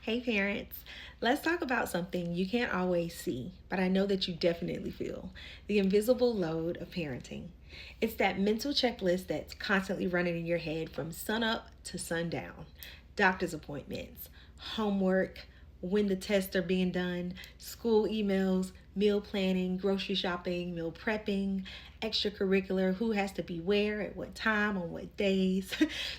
Hey parents, let's talk about something you can't always see, but I know that you definitely feel the invisible load of parenting. It's that mental checklist that's constantly running in your head from sunup to sundown. Doctor's appointments, homework, when the tests are being done, school emails, meal planning, grocery shopping, meal prepping, extracurricular, who has to be where, at what time, on what days,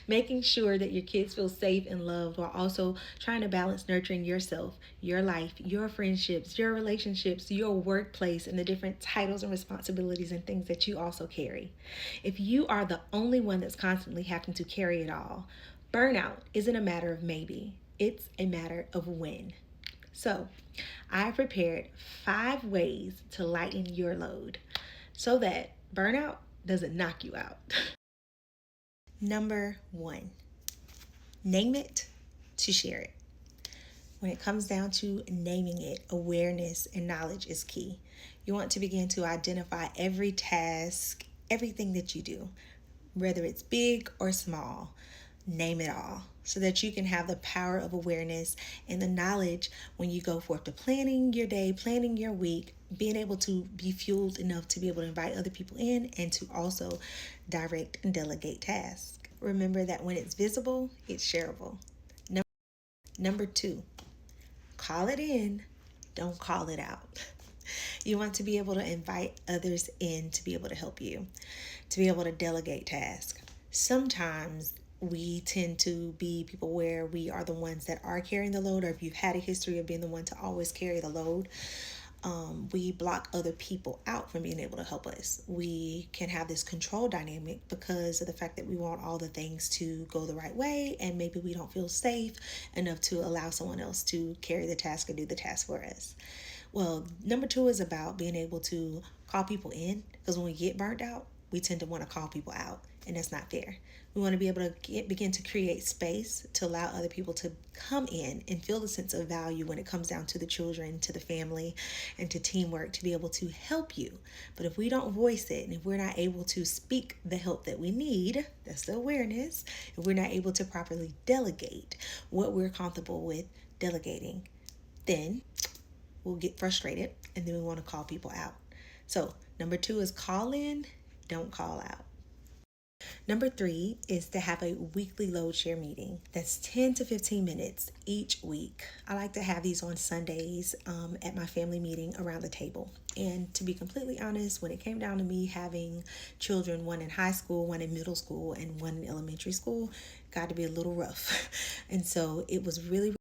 making sure that your kids feel safe and loved while also trying to balance nurturing yourself, your life, your friendships, your relationships, your workplace, and the different titles and responsibilities and things that you also carry. If you are the only one that's constantly having to carry it all, burnout isn't a matter of maybe, it's a matter of when. So, I prepared 5 ways to lighten your load so that burnout doesn't knock you out. Number one, name it to share it. When it comes down to naming it, awareness and knowledge is key. You want to begin to identify every task, everything that you do, whether it's big or small. Name it all so that you can have the power of awareness and the knowledge when you go forth to planning your day, planning your week, being able to be fueled enough to be able to invite other people in and to also direct and delegate tasks. Remember that when it's visible, it's shareable. Number two, call it in, don't call it out. You want to be able to invite others in to be able to help you, to be able to delegate tasks. Sometimes we tend to be people where we are the ones that are carrying the load, or if you've had a history of being the one to always carry the load, we block other people out from being able to help us. We can have this control dynamic because of the fact that we want all the things to go the right way, and maybe we don't feel safe enough to allow someone else to carry the task or do the task for us. Well, number two is about being able to call people in, because when we get burnt out, we tend to want to call people out, and that's not fair. We want to be able to begin to create space to allow other people to come in and feel the sense of value when it comes down to the children, to the family, and to teamwork to be able to help you. But if we don't voice it, and if we're not able to speak the help that we need, that's the awareness, if we're not able to properly delegate what we're comfortable with delegating, then we'll get frustrated and then we want to call people out. So, number two is call in, don't call out. Number three is to have a weekly load share meeting. That's 10 to 15 minutes each week. I like to have these on Sundays at my family meeting around the table. And to be completely honest, when it came down to me having children, one in high school, one in middle school, and one in elementary school, got to be a little rough. And so it was really